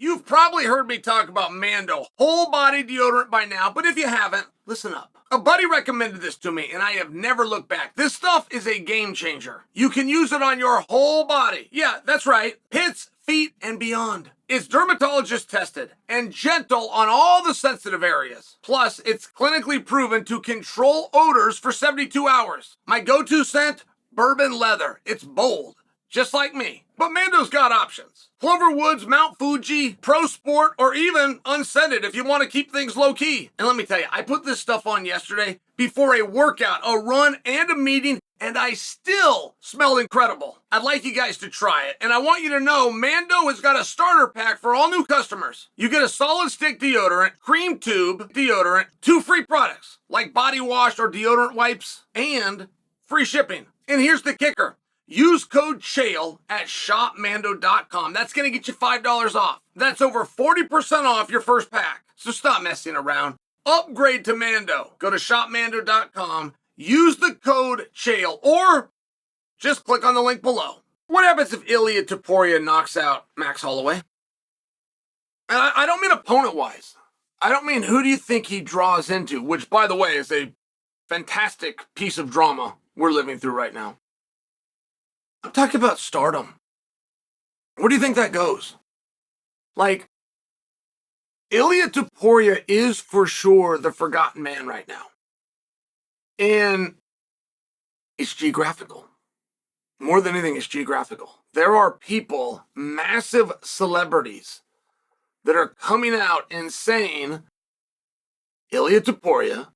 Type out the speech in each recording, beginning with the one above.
You've probably heard me talk about Mando whole body deodorant by now, but if you haven't, listen up. A buddy recommended this to me, and I have never looked back. This stuff is a game changer. You can use it on your whole body. Yeah, that's right. Pits, feet, and beyond. It's dermatologist tested and gentle on all the sensitive areas. Plus, it's clinically proven to control odors for 72 hours. My go-to scent? Bourbon leather. It's bold, just like me. But Mando's got options. Clover Woods, Mount Fuji, Pro Sport, or even unscented if you want to keep things low-key. And let me tell you, I put this stuff on yesterday before a workout, a run, and a meeting, and I still smell incredible. I'd like you guys to try it, and I want you to know Mando has got a starter pack for all new customers. You get a solid stick deodorant, cream tube deodorant, 2 free products, like body wash or deodorant wipes, and free shipping. And here's the kicker. Use code Chael at shopmando.com. That's going to get you $5 off. That's over 40% off your first pack. So stop messing around. Upgrade to Mando. Go to shopmando.com. Use the code Chael or just click on the link below. What happens if Ilia Topuria knocks out Max Holloway? And I don't mean opponent-wise. I don't mean who do you think he draws into, which, by the way, is a fantastic piece of drama we're living through right now. I'm talking about stardom. Where do you think that goes? Like, Ilia Topuria is for sure the forgotten man right now. And it's geographical. More than anything, it's geographical. There are people, massive celebrities, that are coming out and saying Ilia Topuria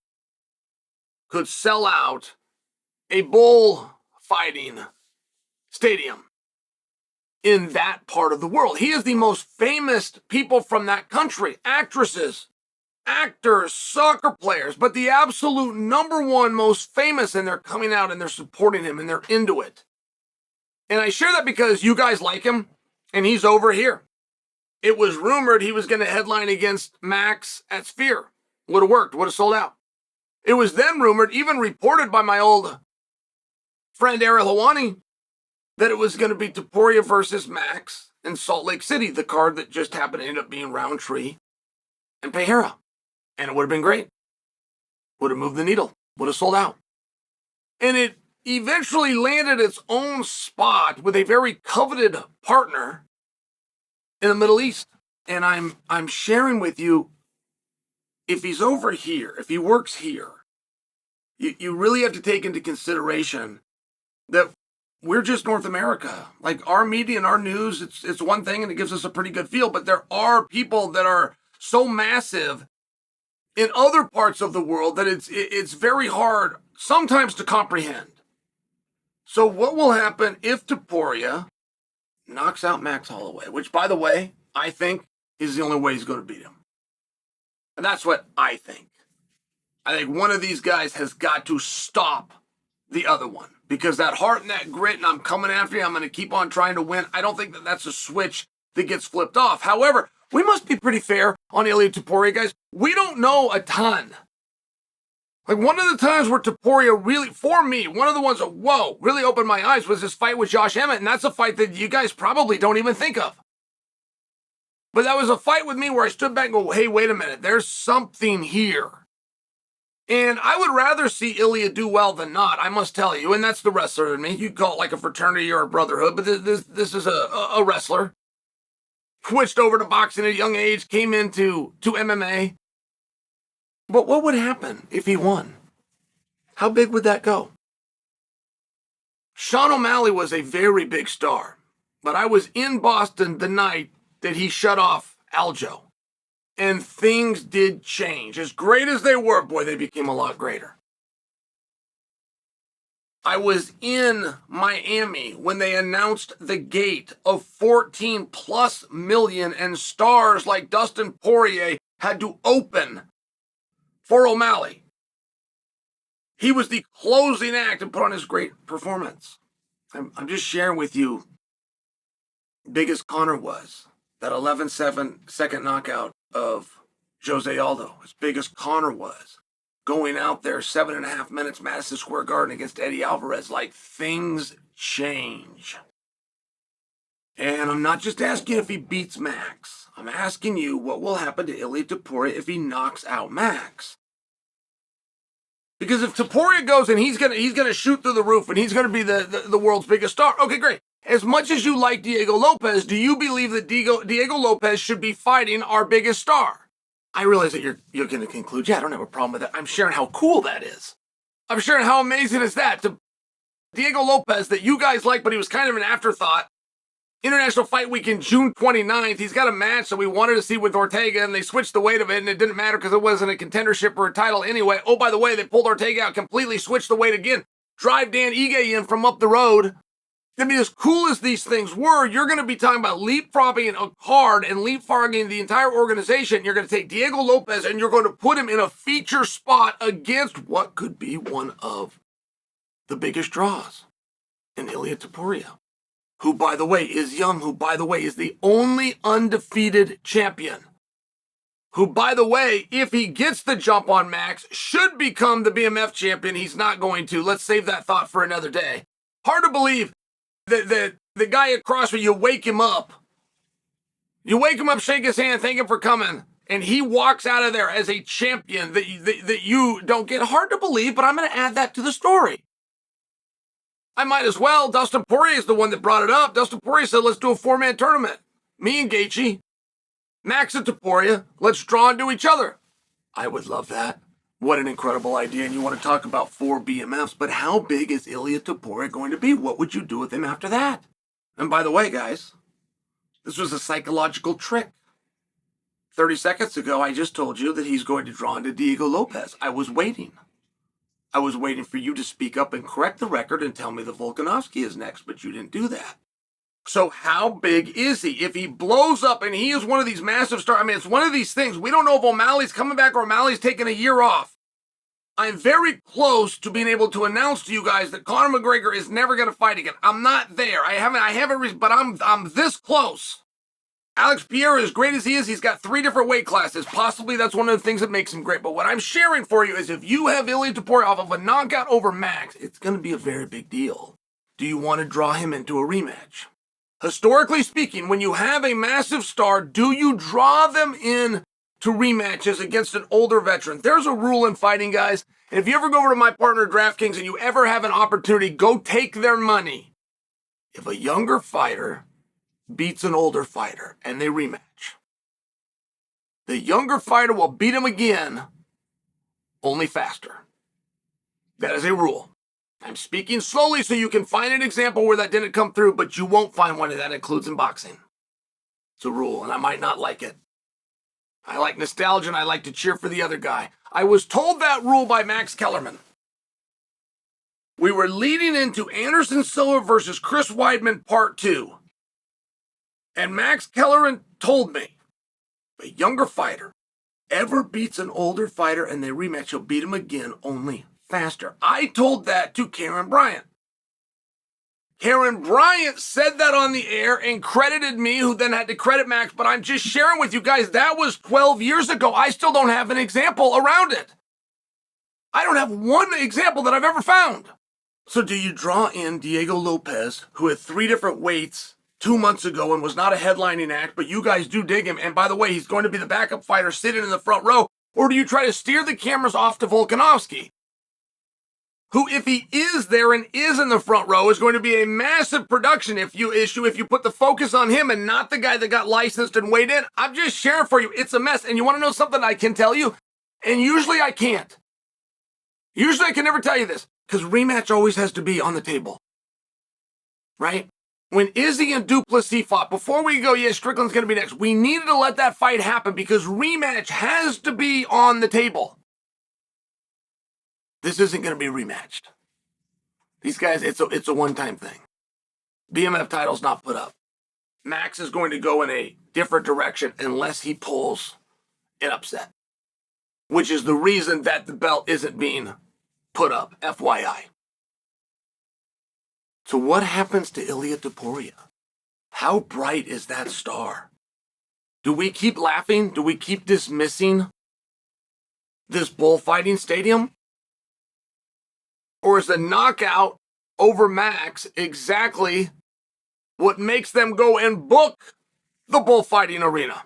could sell out a bullfighting stadium in that part of the world. He is the most famous people from that country. Actresses, actors, soccer players, but the absolute number one most famous, and they're coming out and they're supporting him and they're into it. And I share that because you guys like him and he's over here. It was rumored he was going to headline against Max at Sphere. Would have worked, would have sold out. It was then rumored, even reported by my old friend Ariel Helwani, that it was going to be Topuria versus Max in Salt Lake City, the card that just happened to end up being Roundtree and Pereira. And it would have been great. Would have moved the needle. Would have sold out. And it eventually landed its own spot with a very coveted partner in the Middle East. And I'm sharing with you, if he's over here, if he works here, you really have to take into consideration that we're just North America. Like, our media and our news, it's one thing and it gives us a pretty good feel, but there are people that are so massive in other parts of the world that it's very hard sometimes to comprehend. So what will happen if Topuria knocks out Max Holloway, which, by the way, I think is the only way he's going to beat him. And that's what I think. I think one of these guys has got to stop the other one, because that heart and that grit, and I'm coming after you, I'm going to keep on trying to win. I don't think that that's a switch that gets flipped off. However, we must be pretty fair on Ilia Topuria, guys. We don't know a ton. Like, one of the times where Topuria really, for me, one of the ones that, really opened my eyes was this fight with Josh Emmett, and that's a fight that you guys probably don't even think of. But that was a fight with me where I stood back and go, hey, wait a minute, there's something here. And I would rather see Ilia do well than not, I must tell you. And that's the wrestler in me. You call it like a fraternity or a brotherhood, but this is a wrestler. Switched over to boxing at a young age, came into MMA. But what would happen if he won? How big would that go? Sean O'Malley was a very big star, but I was in Boston the night that he shut off Aljo. And things did change. As great as they were, boy, they became a lot greater. I was in Miami when they announced the gate of 14 plus million, and stars like Dustin Poirier had to open for O'Malley. He was the closing act and put on his great performance. I'm just sharing with you, big as Conor was, that 11-second knockout of Jose Aldo, as big as Conor was, going out there 7.5 minutes, Madison Square Garden against Eddie Alvarez, like, things change. And I'm not just asking if he beats Max. I'm asking you what will happen to Ilia Topuria if he knocks out Max. Because if Topuria goes and he's gonna shoot through the roof and he's gonna be the world's biggest star, okay, great. As much as you like Diego Lopez, do you believe that Diego Lopez should be fighting our biggest star? I realize that you're going to conclude, yeah, I don't have a problem with that. I'm sharing how cool that is. I'm sharing how amazing is that. To Diego Lopez, that you guys like, but he was kind of an afterthought. International Fight Weekend, June 29th. He's got a match that we wanted to see with Ortega, and they switched the weight of it, and it didn't matter because it wasn't a contendership or a title anyway. Oh, by the way, they pulled Ortega out completely, switched the weight again. Drive Dan Ige in from up the road. I mean, as cool as these things were, you're going to be talking about leapfrogging a card and leapfrogging the entire organization. You're going to take Diego Lopez and you're going to put him in a feature spot against what could be one of the biggest draws in Ilia Topuria, who, by the way, is young, who, by the way, is the only undefeated champion, who, by the way, if he gets the jump on Max, should become the BMF champion. He's not going to. Let's save that thought for another day. Hard to believe. The guy across from you, wake him up. You wake him up, shake his hand, thank him for coming, and he walks out of there as a champion that you don't get. Hard to believe, but I'm going to add that to the story. I might as well. Dustin Poirier is the one that brought it up. Dustin Poirier said, let's do a 4-man tournament. Me and Gaethje, Max and Topuria, let's draw into each other. I would love that. What an incredible idea. And you want to talk about 4 BMFs, but how big is Ilia Topuria going to be? What would you do with him after that? And by the way, guys, this was a psychological trick. 30 seconds ago, I just told you that he's going to draw into Diego Lopez. I was waiting. I was waiting for you to speak up and correct the record and tell me that Volkanovski is next, but you didn't do that. So how big is he? If he blows up and he is one of these massive stars, I mean, it's one of these things. We don't know if O'Malley's coming back or O'Malley's taking a year off. I'm very close to being able to announce to you guys that Conor McGregor is never going to fight again. I'm not there. I haven't, but I'm this close. Alex Pereira, as great as he is, he's got 3 different weight classes. Possibly that's one of the things that makes him great. But what I'm sharing for you is if you have Ilia Topuria off of a knockout over Max, it's going to be a very big deal. Do you want to draw him into a rematch? Historically speaking, when you have a massive star, do you draw them in to rematches against an older veteran? There's a rule in fighting, guys. And if you ever go over to my partner DraftKings and you ever have an opportunity, go take their money. If a younger fighter beats an older fighter and they rematch, the younger fighter will beat him again, only faster. That is a rule. I'm speaking slowly so you can find an example where that didn't come through, but you won't find one that includes in boxing. It's a rule, and I might not like it. I like nostalgia, and I like to cheer for the other guy. I was told that rule by Max Kellerman. We were leading into Anderson Silva versus Chris Weidman Part 2. And Max Kellerman told me, if a younger fighter ever beats an older fighter and they rematch, he'll beat him again, only faster. I told that to Karen Bryant. Karen Bryant said that on the air and credited me, who then had to credit Max, but I'm just sharing with you guys, that was 12 years ago. I still don't have an example around it. I don't have one example that I've ever found. So do you draw in Diego Lopez, who had 3 different weights 2 months ago and was not a headlining act, but you guys do dig him, and by the way, he's going to be the backup fighter sitting in the front row, or do you try to steer the cameras off to Volkanovski, who, if he is there and is in the front row, is going to be a massive production if you put the focus on him and not the guy that got licensed and weighed in? I'm just sharing for you. It's a mess. And you want to know something I can tell you? And usually I can't. Usually I can never tell you this, because rematch always has to be on the table. Right? When Izzy and Duplessis fought, before we go, yeah, Strickland's going to be next, we needed to let that fight happen because rematch has to be on the table. This isn't going to be rematched. These guys, it's a one-time thing. BMF title's not put up. Max is going to go in a different direction unless he pulls an upset, which is the reason that the belt isn't being put up, FYI. So what happens to Ilia Topuria? How bright is that star? Do we keep laughing? Do we keep dismissing this bullfighting stadium? Or is the knockout over Max exactly what makes them go and book the bullfighting arena.